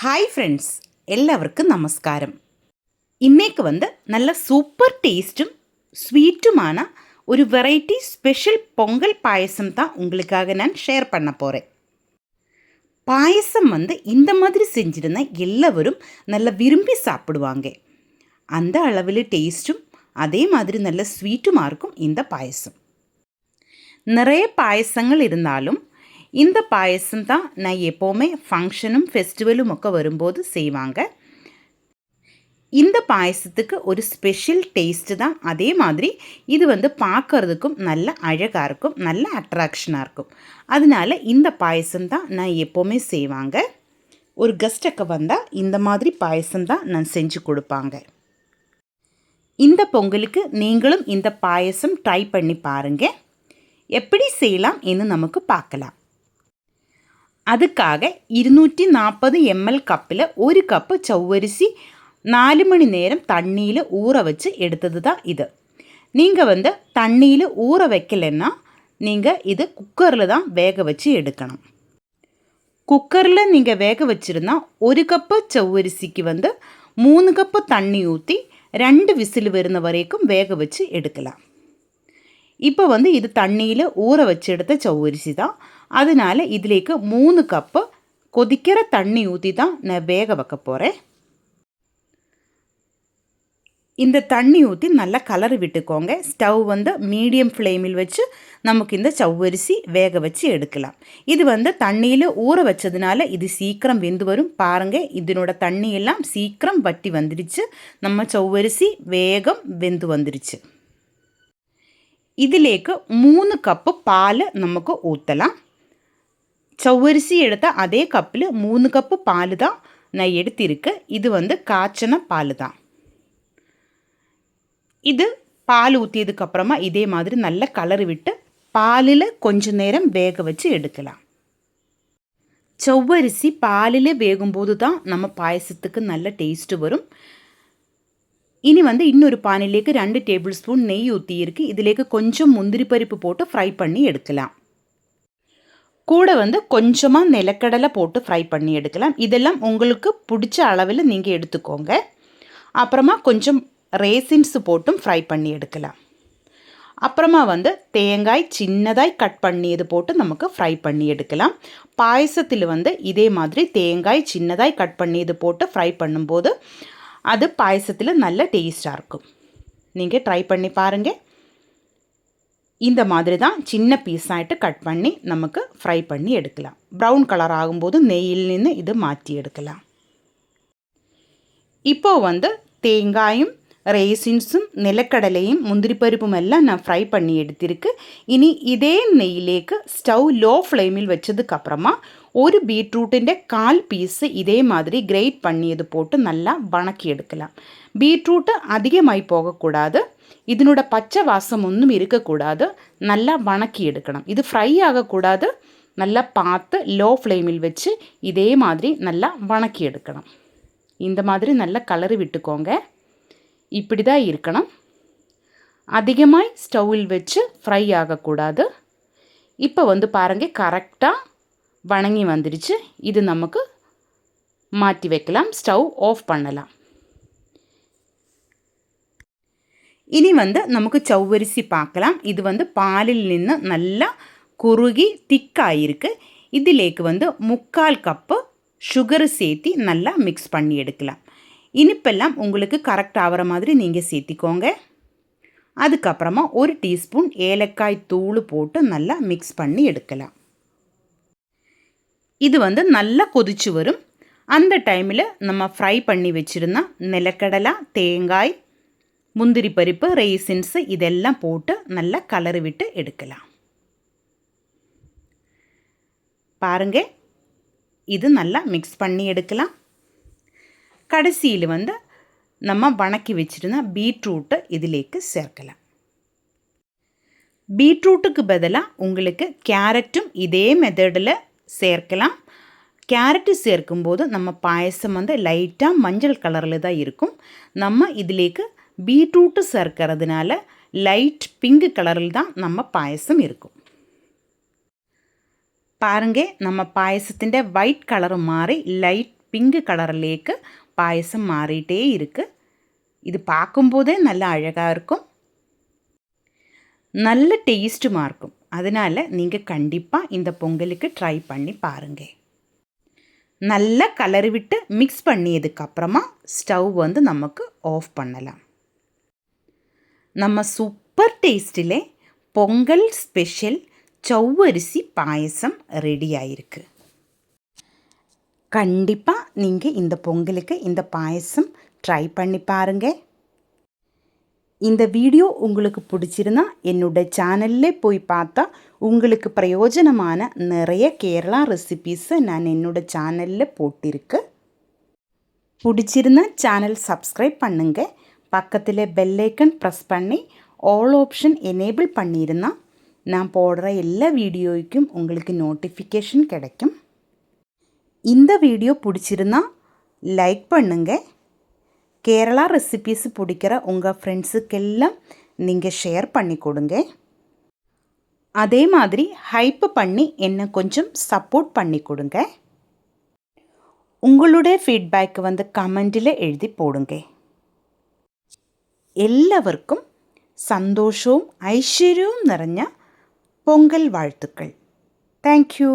Hi friends, എല്ലാവർക്കും നമസ്കാരം. ഇന്നേക്ക് നല്ല സൂപ്പർ ടേസ്റ്റും ஸ்வீட்டுமான ஒரு வெரைட்டி ஸ்பெஷல் பொங்கல் பாயசம் தான் உங்களுக்காக நான் ஷேர் பண்ண போகிறேன். பாயசம் இந்த மாதிரி செஞ்சிருந்தா எல்லாரும் நல்லா விரும்பி சாப்பிடுவாங்க. அந்த அளவில் டேஸ்ட்டும் அதே மாதிரி நல்ல ஸ்வீட்டுமாக இருக்கும் இந்த பாயசம். நிறைய பாயசங்கள் இருந்தாலும் இந்த பாயசம் தான் நான் எப்போவுமே ஃபங்க்ஷனும் ஃபெஸ்டிவலும் ഒക്കെ வரும்போது செய்வாங்க. இந்த பாயசத்துக்கு ஒரு ஸ்பெஷல் டேஸ்ட்டு தான். அதே மாதிரி இது பார்க்குறதுக்கும் நல்ல அழகாக இருக்கும், நல்ல அட்ராக்ஷனாக இருக்கும். அதனால இந்த பாயசம் தான் நான் எப்போவுமே செய்வாங்க. ஒரு கெஸ்ட்டுக்கு வந்தால் இந்த மாதிரி பாயசம் தான் நான் செஞ்சு கொடுப்பாங்க. இந்த பொங்கலுக்கு நீங்களும் இந்த பாயசம் ட்ரை பண்ணி பாருங்கள். எப்படி செய்யலாம் என்று நமக்கு பார்க்கலாம். அதுக்காக 240 ml கப்பில் ஒரு கப்பு சவ்வரிசி 4 மணி நேரம் தண்ணியில் ஊற வச்சு எடுத்தது தான் இது. நீங்கள் தண்ணியில் ஊற வைக்கலைன்னா நீங்கள் இது குக்கரில் தான் வேக வச்சு எடுக்கணும். குக்கரில் நீங்கள் வேக வச்சுருந்தா ஒரு கப்பு சவ்வரிசிக்கு 3 கப்பு தண்ணி ஊற்றி 2 விசில் வருന്ന வரைக்கும் வேக வச்சு எடுக்கலாம். இப்போ இது தண்ணியில் ஊற வச்சு எடுத்த சவ்வரிசி தான். அதனால் இதிலேக்கு 3 கப்பு கொதிக்கிற தண்ணி ஊற்றி தான் நான் வேக வைக்க போகிறேன். இந்த தண்ணி ஊற்றி நல்லா கலரி விட்டுக்கோங்க. ஸ்டவ் மீடியம் ஃப்ளேமில் வச்சு நமக்கு இந்த சவ்வரிசி வேக வச்சு எடுக்கலாம். இது தண்ணியில் ஊற வச்சதுனால இது சீக்கிரம் வெந்து வரும். பாருங்கள், இதனோட தண்ணியெல்லாம் சீக்கிரம் வட்டி வந்துடுச்சு. நம்ம சவ்வரிசி வேகம் வெந்து வந்துடுச்சு. ഇതിലേക്ക് 3 കപ്പ് പാല് നമുക്ക് ഊറ്റலாம். ചവ്വരിசி எடுத்த அதே கப்பில் 3 கப்பு பால் தான் நான் எடுத்திருக்கு. இது காய்ச்சின பால் தான். இது பால் ஊற்றியதுக்கப்புறமா இதே மாதிரி நல்ல கலரி விட்டு பாலில் கொஞ்ச நேரம் வேக வச்சு எடுக்கலாம். ചവ്വരിசி பாலில் வேகும்போது தான் நம்ம பாயசத்துக்கு நல்ல டேஸ்ட்டு வரும். இனி இன்னொரு பானிலேக்கு 2 டேபிள் ஸ்பூன் நெய் ஊற்றியிருக்கு. இதிலேக்கு கொஞ்சம் முந்திரி பருப்பு போட்டு ஃப்ரை பண்ணி எடுக்கலாம். கூட கொஞ்சமாக நிலக்கடலை போட்டு ஃப்ரை பண்ணி எடுக்கலாம். இதெல்லாம் உங்களுக்கு பிடிச்ச அளவில் நீங்கள் எடுத்துக்கோங்க. அப்புறமா கொஞ்சம் ரேசின்ஸ் போட்டும் ஃப்ரை பண்ணி எடுக்கலாம். அப்புறமா தேங்காய் சின்னதாய் கட் பண்ணியது போட்டு நமக்கு ஃப்ரை பண்ணி எடுக்கலாம். பாயசத்தில் இதே மாதிரி தேங்காய் சின்னதாய் கட் பண்ணியது போட்டு ஃப்ரை பண்ணும்போது அது பாயசத்தில் நல்ல டேஸ்டாக இருக்கும். நீங்கள் ட்ரை பண்ணி பாருங்கள். இந்த மாதிரி தான் சின்ன பீஸாகிட்டு கட் பண்ணி நமக்கு ஃப்ரை பண்ணி எடுக்கலாம். ப்ரௌன் கலர் ஆகும்போது நெய்யில் நின்று இது மாற்றி எடுக்கலாம். இப்போது தேங்காயும் ரேசின்ஸும் நிலக்கடலையும் முந்திரி பருப்பும் எல்லாம் நான் ஃப்ரை பண்ணி எடுத்திருக்கு. இனி இதே நெய்யிலேக்கு ஸ்டவ் லோ ஃப்ளேமில் வச்சதுக்கப்புறமா ஒரு பீட்ரூட்டிൻ്റെ 1/4 பீஸு இதே மாதிரி கிரேட் பண்ணியது போட்டு நல்லா வணக்கி எடுக்கலாம். பீட்ரூட்டு அதிகமாகி போகக்கூடாது, இதனோட பச்சை வாசம் ஒன்றும் இருக்கக்கூடாது. நல்லா வணக்கி எடுக்கணும். இது ஃப்ரை ஆகக்கூடாது. நல்லா பார்த்து லோ ஃப்ளேமில் வச்சு இதே மாதிரி நல்லா வணக்கி எடுக்கணும். இந்த மாதிரி நல்லா கலரி விட்டுக்கோங்க. இப்படி தான் இருக்கணும். அதிகமாக ஸ்டவ்வில் வச்சு ஃப்ரை ஆகக்கூடாது. இப்போ பாருங்கள், கரெக்டாக வணங்கி வந்துடுச்சு. இது நமக்கு மாற்றி வைக்கலாம். ஸ்டவ் ஆஃப் பண்ணலாம். இனி நமக்கு சவ்வரிசி பார்க்கலாம். இது பாலில் நின்று நல்லா குறுகி திக்காயிருக்கு. இதிலேக்கு 3/4 கப்பு சுகர் சேர்த்தி நல்லா மிக்ஸ் பண்ணி எடுக்கலாம். இனிப்பெல்லாம் உங்களுக்கு கரெக்ட் ஆகிற மாதிரி நீங்கள் சேர்த்திக்கோங்க. அதுக்கப்புறமா 1 டீஸ்பூன் ஏலக்காய் தூள் போட்டு நல்லா மிக்ஸ் பண்ணி எடுக்கலாம். இது நல்லா கொதிச்சு வரும். அந்த டைமில் நம்ம ஃப்ரை பண்ணி வச்சுருந்தா நிலக்கடலை, தேங்காய், முந்திரி பருப்பு, ரேசின்ஸு இதெல்லாம் போட்டு நல்லா கலரி விட்டு எடுக்கலாம். பாருங்கள், இது நல்லா மிக்ஸ் பண்ணி எடுக்கலாம். கடைசியில் நம்ம வணக்கி வச்சுருந்தா பீட்ரூட்டு இதிலேக்கு சேர்க்கலாம். பீட்ரூட்டுக்கு பதிலாக உங்களுக்கு கேரட்டும் இதே மெத்தடில் சேர்க்கலாம். கேரட்டு சேர்க்கும்போது நம்ம பாயசம் லைட்டாக மஞ்சள் கலரில் தான் இருக்கும். நம்ம இதிலேக்கு பீட்ரூட்டு சேர்க்கறதுனால லைட் பிங்க் கலரில் தான் நம்ம பாயசம் இருக்கும். பாருங்க நம்ம பாயசத்திൻ്റെ വൈറ്റ് കളർ മാറി ലൈറ്റ് பிங்க் கலர்லேக்கு பாயசம் மாறிட்டே இருக்குது. இது பார்க்கும்போதே நல்லா அழகாக இருக்கும், நல்ல டேஸ்ட்டுமாக இருக்கும். அதனால் நீங்கள் கண்டிப்பாக இந்த பொங்கலுக்கு ட்ரை பண்ணி பாருங்கள். நல்லா கலரி விட்டு மிக்ஸ் பண்ணியதுக்கப்புறமா ஸ்டவ் வந்து நமக்கு ஆஃப் பண்ணலாம். நம்ம சூப்பர் டேஸ்ட்டிலே பொங்கல் ஸ்பெஷல் சவ்வரிசி பாயசம் ரெடி ஆயிருக்கு. கண்டிப்பாக நீங்கள் இந்த பொங்கலுக்கு இந்த பாயசம் ட்ரை பண்ணி பாருங்கள். இந்த வீடியோ உங்களுக்கு பிடிச்சிருந்தா என்னோட சேனல்லே போய் பார்த்தா உங்களுக்கு பிரயோஜனமான நிறைய கேரளா ரெசிபீஸை நான் என்னோடய சேனலில் போட்டிருக்கு. பிடிச்சிருந்தா சேனல் சப்ஸ்கிரைப் பண்ணுங்கள். பக்கத்தில் பெல் ஐக்கன் ப்ரெஸ் பண்ணி ஆல் ஆப்ஷன் எனேபிள் பண்ணியிருந்தா நான் போடுற எல்லா வீடியோவுக்கும் உங்களுக்கு நோட்டிஃபிகேஷன் கிடைக்கும். இந்த வீடியோ பிடிச்சிருந்தா லைக் பண்ணுங்கள். கேரளா ரெசிபீஸ் பிடிக்கிற உங்கள் ஃப்ரெண்ட்ஸுக்கெல்லாம் நீங்கள் ஷேர் பண்ணி கொடுங்க. அதே மாதிரி ஹைப் பண்ணி என்னை கொஞ்சம் சப்போர்ட் பண்ணி கொடுங்க. உங்களுடைய ஃபீட்பேக் வந்து கமெண்டில் எழுதி போடுங்க. എല്ലാവർക്കും സന്തോഷവും ഐശ്വര്യവും നിറഞ്ഞ പൊങ്കൽ വാഴ്ത്തുക്കൾ. Thank you.